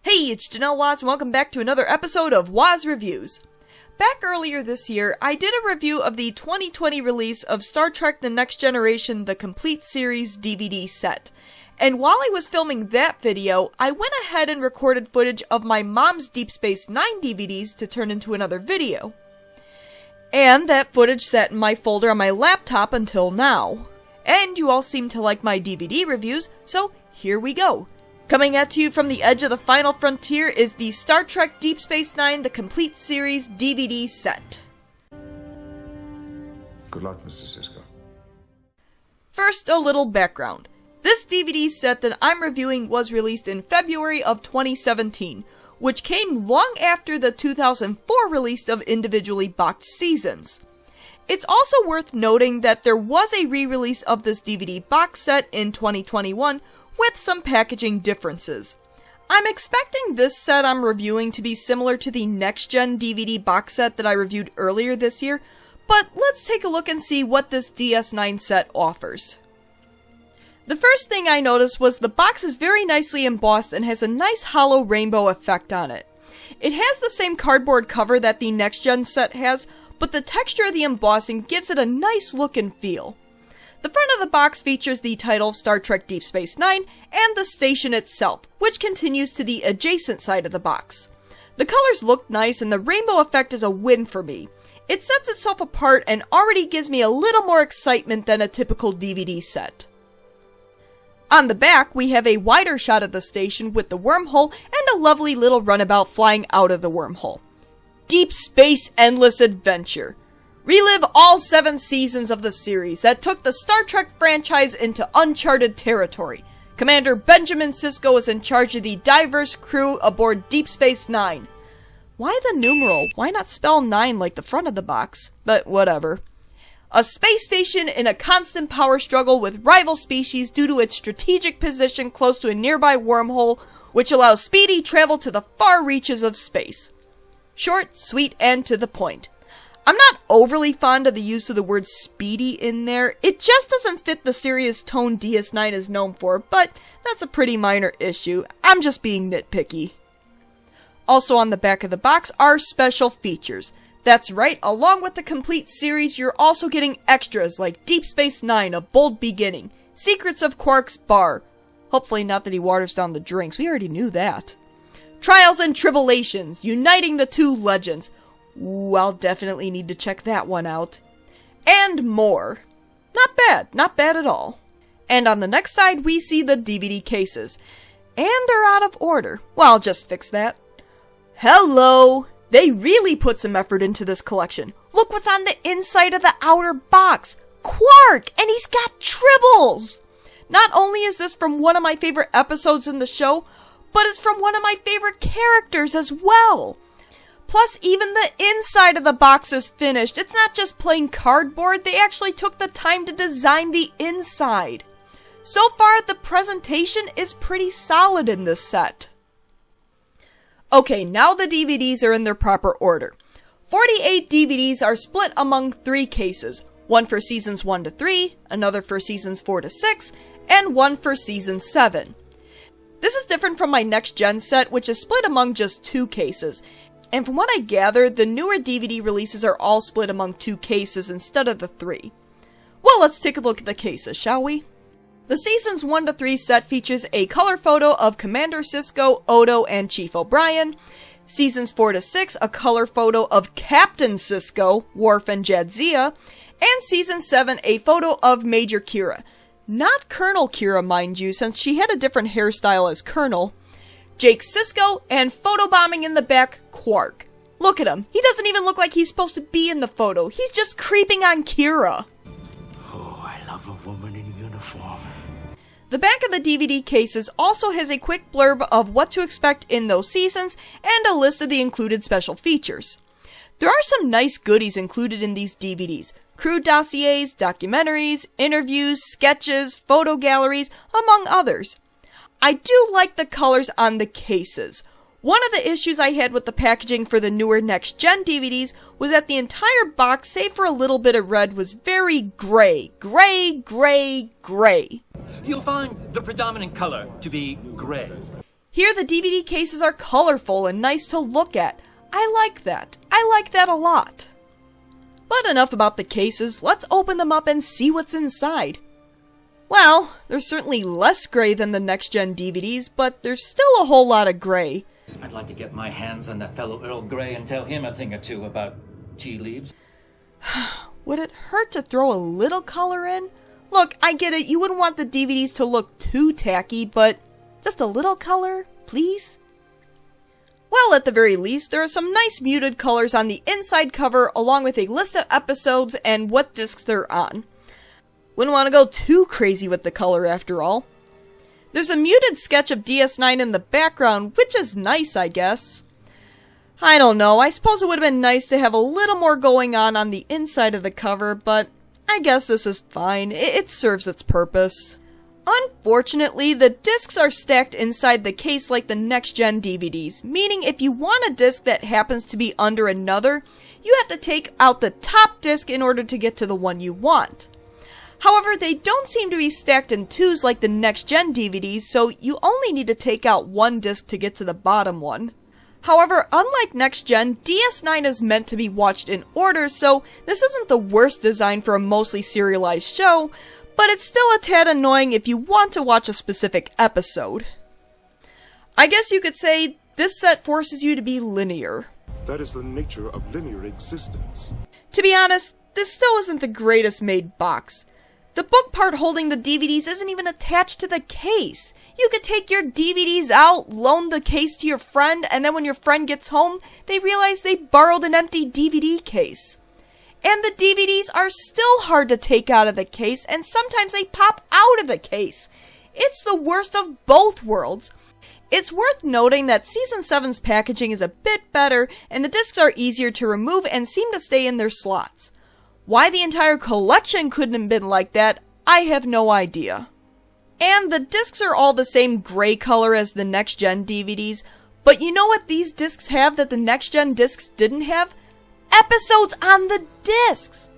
Hey, it's Janelle Waz, and welcome back to another episode of Waz Reviews. Back earlier this year, I did a review of the 2020 release of Star Trek The Next Generation The Complete Series DVD set. And while I was filming that video, I went ahead and recorded footage of my mom's Deep Space Nine DVDs to turn into another video. And that footage sat in my folder on my laptop until now. And you all seem to like my DVD reviews, so here we go. Coming at you from the edge of the final frontier is the Star Trek Deep Space Nine The Complete Series DVD set. Good luck, Mr. Sisko. First, a little background. This DVD set that I'm reviewing was released in February of 2017, which came long after the 2004 release of individually boxed seasons. It's also worth noting that there was a re-release of this DVD box set in 2021 with some packaging differences. I'm expecting this set I'm reviewing to be similar to the Next Gen DVD box set that I reviewed earlier this year, but let's take a look and see what this DS9 set offers. The first thing I noticed was the box is very nicely embossed and has a nice hollow rainbow effect on it. It has the same cardboard cover that the Next Gen set has, but the texture of the embossing gives it a nice look and feel. The front of the box features the title of Star Trek Deep Space Nine and the station itself, which continues to the adjacent side of the box. The colors look nice and the rainbow effect is a win for me. It sets itself apart and already gives me a little more excitement than a typical DVD set. On the back, we have a wider shot of the station with the wormhole and a lovely little runabout flying out of the wormhole. Deep Space Endless Adventure. Relive all 7 seasons of the series that took the Star Trek franchise into uncharted territory. Commander Benjamin Sisko is in charge of the diverse crew aboard Deep Space Nine. Why the numeral? Why not spell 9 like the front of the box? But whatever. A space station in a constant power struggle with rival species due to its strategic position close to a nearby wormhole, which allows speedy travel to the far reaches of space. Short, sweet, and to the point. I'm not overly fond of the use of the word speedy in there. It just doesn't fit the serious tone DS9 is known for, but that's a pretty minor issue. I'm just being nitpicky. Also on the back of the box are special features. That's right, along with the complete series, you're also getting extras like Deep Space Nine, A Bold Beginning, Secrets of Quark's Bar. Hopefully not that he waters down the drinks, we already knew that. Trials and Tribulations, uniting the two legends. Ooh, I'll definitely need to check that one out. And more. Not bad at all. And on the next side, we see the DVD cases. And they're out of order. Well, I'll just fix that. Hello! They really put some effort into this collection. Look what's on the inside of the outer box. Quark! And he's got tribbles! Not only is this from one of my favorite episodes in the show, but it's from one of my favorite characters as well. Plus, even the inside of the box is finished. It's not just plain cardboard, they actually took the time to design the inside. So far, the presentation is pretty solid in this set. Okay, now the DVDs are in their proper order. 48 DVDs are split among 3 cases. One for seasons 1 to 3, another for seasons 4 to 6, and one for season 7. This is different from my Next Gen set, which is split among just 2 cases. And from what I gather, the newer DVD releases are all split among 2 cases instead of the 3. Well, let's take a look at the cases, shall we? The Seasons 1 to 3 set features a color photo of Commander Sisko, Odo, and Chief O'Brien. Seasons 4 to 6, a color photo of Captain Sisko, Worf, and Jadzia. And Season 7, a photo of Major Kira. Not Colonel Kira, mind you, since she had a different hairstyle as Colonel. Jake Sisko, and photobombing in the back, Quark. Look at him. He doesn't even look like he's supposed to be in the photo. He's just creeping on Kira. Oh, I love a woman in uniform. The back of the DVD cases also has a quick blurb of what to expect in those seasons and a list of the included special features. There are some nice goodies included in these DVDs. Crew dossiers, documentaries, interviews, sketches, photo galleries, among others. I do like the colors on the cases. One of the issues I had with the packaging for the newer Next Gen DVDs was that the entire box, save for a little bit of red, was very gray. Gray. You'll find the predominant color to be gray. Here the DVD cases are colorful and nice to look at. I like that. I like that a lot. But enough about the cases, let's open them up and see what's inside. Well, there's certainly less gray than the next-gen DVDs, but there's still a whole lot of gray. I'd like to get my hands on that fellow Earl Grey and tell him a thing or two about tea leaves. Would it hurt to throw a little color in? Look, I get it, you wouldn't want the DVDs to look too tacky, but just a little color, please? Well, at the very least, there are some nice muted colors on the inside cover, along with a list of episodes and what discs they're on. Wouldn't want to go too crazy with the color after all. There's a muted sketch of DS9 in the background, which is nice, I guess. I don't know, I suppose it would have been nice to have a little more going on the inside of the cover, but I guess this is fine. It serves its purpose. Unfortunately, the discs are stacked inside the case like the next-gen DVDs, meaning if you want a disc that happens to be under another, you have to take out the top disc in order to get to the one you want. However, they don't seem to be stacked in twos like the next-gen DVDs, so you only need to take out one disc to get to the bottom one. However, unlike next-gen, DS9 is meant to be watched in order, so this isn't the worst design for a mostly serialized show, but it's still a tad annoying if you want to watch a specific episode. I guess you could say this set forces you to be linear. That is the nature of linear existence. To be honest, this still isn't the greatest made box. The book part holding the DVDs isn't even attached to the case. You could take your DVDs out, loan the case to your friend, and then when your friend gets home, they realize they borrowed an empty DVD case. And the DVDs are still hard to take out of the case, and sometimes they pop out of the case. It's the worst of both worlds. It's worth noting that Season 7's packaging is a bit better, and the discs are easier to remove and seem to stay in their slots. Why the entire collection couldn't have been like that, I have no idea. And the discs are all the same gray color as the next-gen DVDs, but you know what these discs have that the next-gen discs didn't have? Episodes on the discs!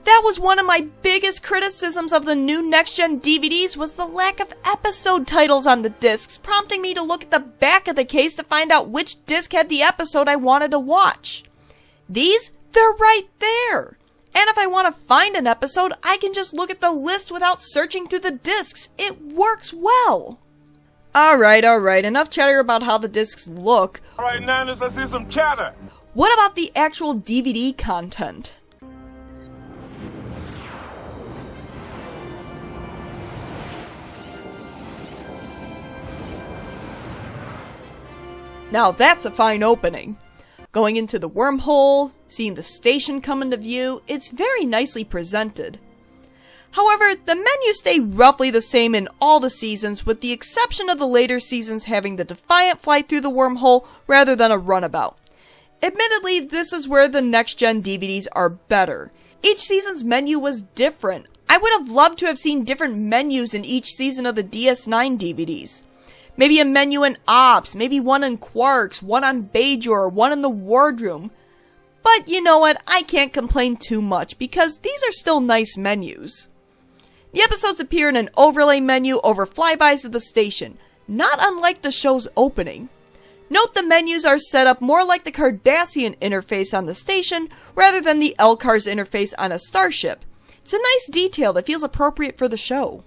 That was one of my biggest criticisms of the new next-gen DVDs was the lack of episode titles on the discs, prompting me to look at the back of the case to find out which disc had the episode I wanted to watch. These, they're right there! And if I want to find an episode, I can just look at the list without searching through the discs. It works well. Alright, enough chatter about how the discs look. Alright, Niners, let's hear some chatter. What about the actual DVD content? Now that's a fine opening. Going into the wormhole, seeing the station come into view, it's very nicely presented. However, the menus stay roughly the same in all the seasons, with the exception of the later seasons having the Defiant fly through the wormhole rather than a runabout. Admittedly, this is where the next-gen DVDs are better. Each season's menu was different. I would have loved to have seen different menus in each season of the DS9 DVDs. Maybe a menu in Ops, maybe one in Quarks, one on Bajor, one in the Wardroom. But you know what, I can't complain too much because these are still nice menus. The episodes appear in an overlay menu over flybys of the station, not unlike the show's opening. Note the menus are set up more like the Cardassian interface on the station rather than the LCARS interface on a starship. It's a nice detail that feels appropriate for the show.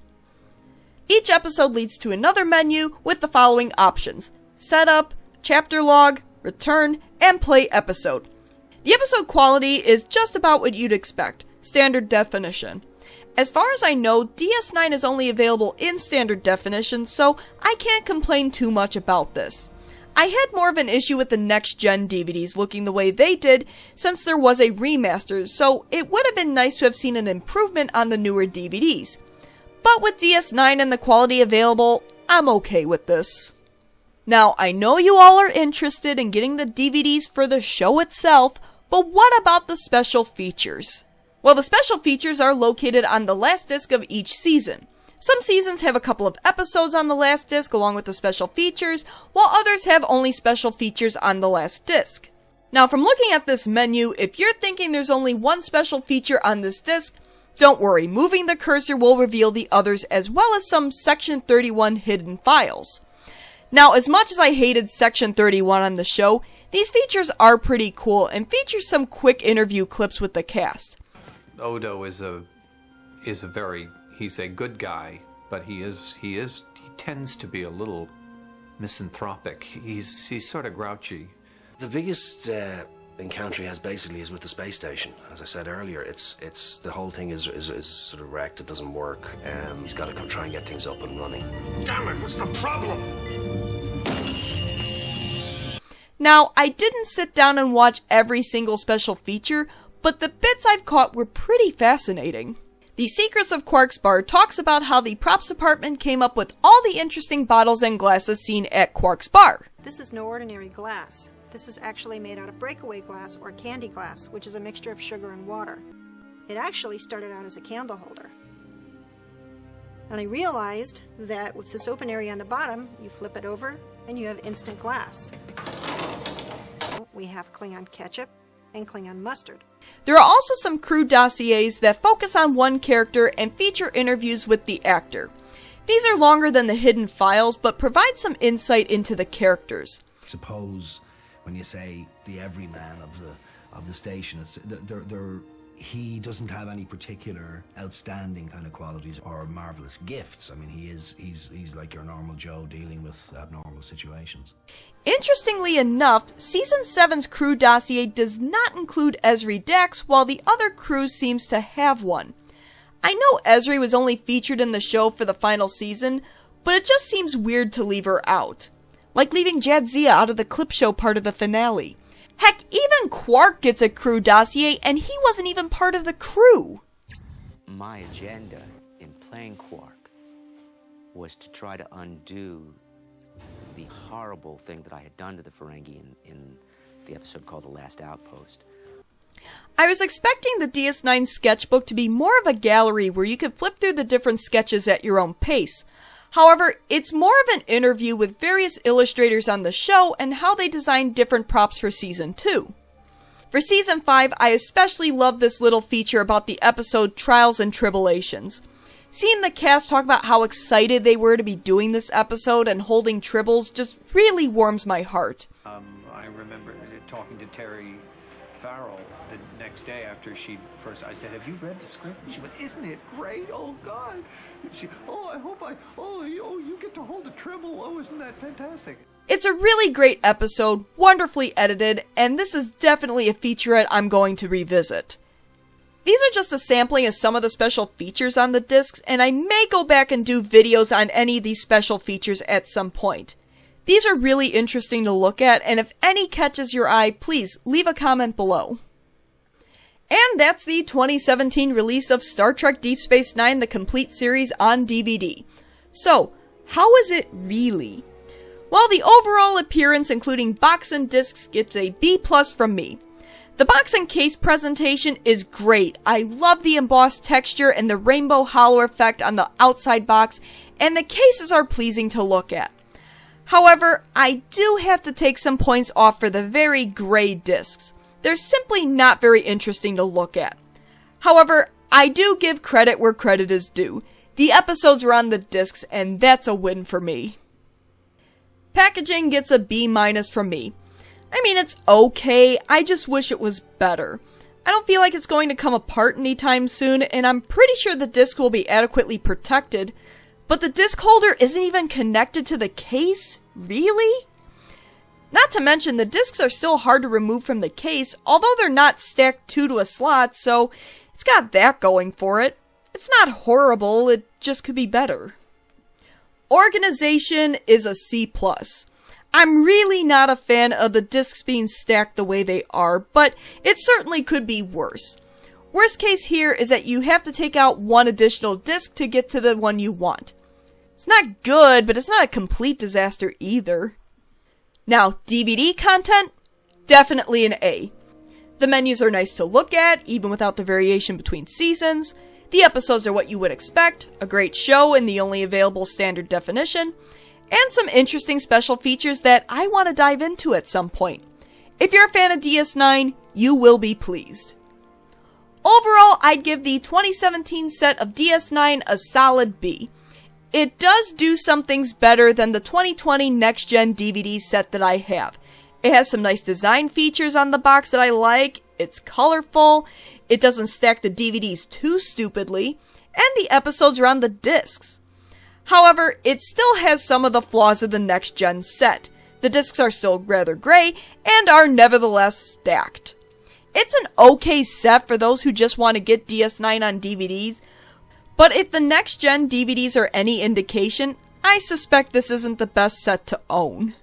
Each episode leads to another menu with the following options: Setup, Chapter Log, Return, and Play Episode. The episode quality is just about what you'd expect, standard definition. As far as I know, DS9 is only available in standard definition, so I can't complain too much about this. I had more of an issue with the next-gen DVDs looking the way they did, since there was a remaster, so it would have been nice to have seen an improvement on the newer DVDs. But with DS9 and the quality available, I'm okay with this. Now, I know you all are interested in getting the DVDs for the show itself, but what about the special features? Well, the special features are located on the last disc of each season. Some seasons have a couple of episodes on the last disc along with the special features, while others have only special features on the last disc. Now, from looking at this menu, if you're thinking there's only one special feature on this disc, don't worry, moving the cursor will reveal the others as well as some Section 31 hidden files. Now, as much as I hated Section 31 on the show, these features are pretty cool and feature some quick interview clips with the cast. Odo is a he's a good guy, but he tends to be a little misanthropic. He's sort of grouchy. The biggest encounter he has basically is with the space station. As I said earlier, it's the whole thing is sort of wrecked. It doesn't work. He's got to come try and get things up and running. Damn it, what's the problem? Now, I didn't sit down and watch every single special feature, but the bits I've caught were pretty fascinating. The Secrets of Quark's Bar talks about how the props department came up with all the interesting bottles and glasses seen at Quark's Bar. This is no ordinary glass. This is actually made out of breakaway glass or candy glass, which is a mixture of sugar and water. It actually started out as a candle holder. And I realized that with this open area on the bottom, you flip it over and you have instant glass. We have Klingon ketchup and Klingon mustard. There are also some crew dossiers that focus on one character and feature interviews with the actor. These are longer than the hidden files, but provide some insight into the characters. Suppose when you say the everyman of the station, he doesn't have any particular outstanding kind of qualities or marvelous gifts. I mean, he's like your normal Joe dealing with abnormal situations. Interestingly enough, Season 7's crew dossier does not include Ezri Dax, while the other crew seems to have one. I know Ezri was only featured in the show for the final season, but it just seems weird to leave her out. Like leaving Jadzia out of the clip show part of the finale. Heck, even Quark gets a crew dossier, and he wasn't even part of the crew. My agenda in playing Quark was to try to undo the horrible thing that I had done to the Ferengi in the episode called The Last Outpost. I was expecting the DS9 sketchbook to be more of a gallery where you could flip through the different sketches at your own pace. However, it's more of an interview with various illustrators on the show and how they designed different props for Season 2. For Season 5, I especially love this little feature about the episode Trials and Tribulations. Seeing the cast talk about how excited they were to be doing this episode and holding tribbles just really warms my heart. I remember talking to Terry Farrell the next day after I said, have you read the script? And she went, isn't it great? Oh, God. You get to hold a tribble. Oh, isn't that fantastic? It's a really great episode, wonderfully edited, and this is definitely a featurette I'm going to revisit. These are just a sampling of some of the special features on the discs, and I may go back and do videos on any of these special features at some point. These are really interesting to look at, and if any catches your eye, please leave a comment below. And that's the 2017 release of Star Trek Deep Space Nine, the complete series on DVD. So, how is it really? Well, the overall appearance, including box and discs, gets a B+ from me. The box and case presentation is great. I love the embossed texture and the rainbow hollow effect on the outside box, and the cases are pleasing to look at. However, I do have to take some points off for the very gray discs. They're simply not very interesting to look at. However, I do give credit where credit is due. The episodes are on the discs, and that's a win for me. Packaging gets a B- from me. I mean, it's okay, I just wish it was better. I don't feel like it's going to come apart anytime soon, and I'm pretty sure the disc will be adequately protected. But the disc holder isn't even connected to the case? Really? Not to mention, the discs are still hard to remove from the case, although they're not stacked two to a slot, so it's got that going for it. It's not horrible, it just could be better. Organization is a C+. I'm really not a fan of the discs being stacked the way they are, but it certainly could be worse. Worst case here is that you have to take out one additional disc to get to the one you want. It's not good, but it's not a complete disaster either. Now, DVD content? Definitely an A. The menus are nice to look at, even without the variation between seasons. The episodes are what you would expect, a great show in the only available standard definition, and some interesting special features that I want to dive into at some point. If you're a fan of DS9, you will be pleased. Overall, I'd give the 2017 set of DS9 a solid B. it does do some things better than the 2020 Next Gen DVD set that I have. It has some nice design features on the box that I like, it's colorful, it doesn't stack the DVDs too stupidly, and the episodes are on the discs. However, it still has some of the flaws of the Next Gen set. The discs are still rather gray, and are nevertheless stacked. It's an okay set for those who just want to get DS9 on DVDs, but if the Next Gen DVDs are any indication, I suspect this isn't the best set to own.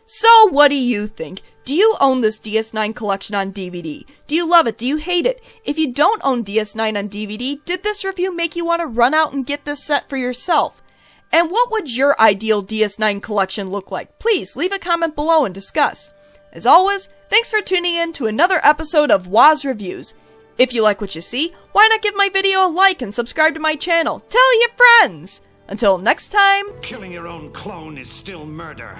So, what do you think? Do you own this DS9 collection on DVD? Do you love it? Do you hate it? If you don't own DS9 on DVD, did this review make you want to run out and get this set for yourself? And what would your ideal DS9 collection look like? Please leave a comment below and discuss. As always, thanks for tuning in to another episode of Waz Reviews. If you like what you see, why not give my video a like and subscribe to my channel? Tell your friends! Until next time... Killing your own clone is still murder.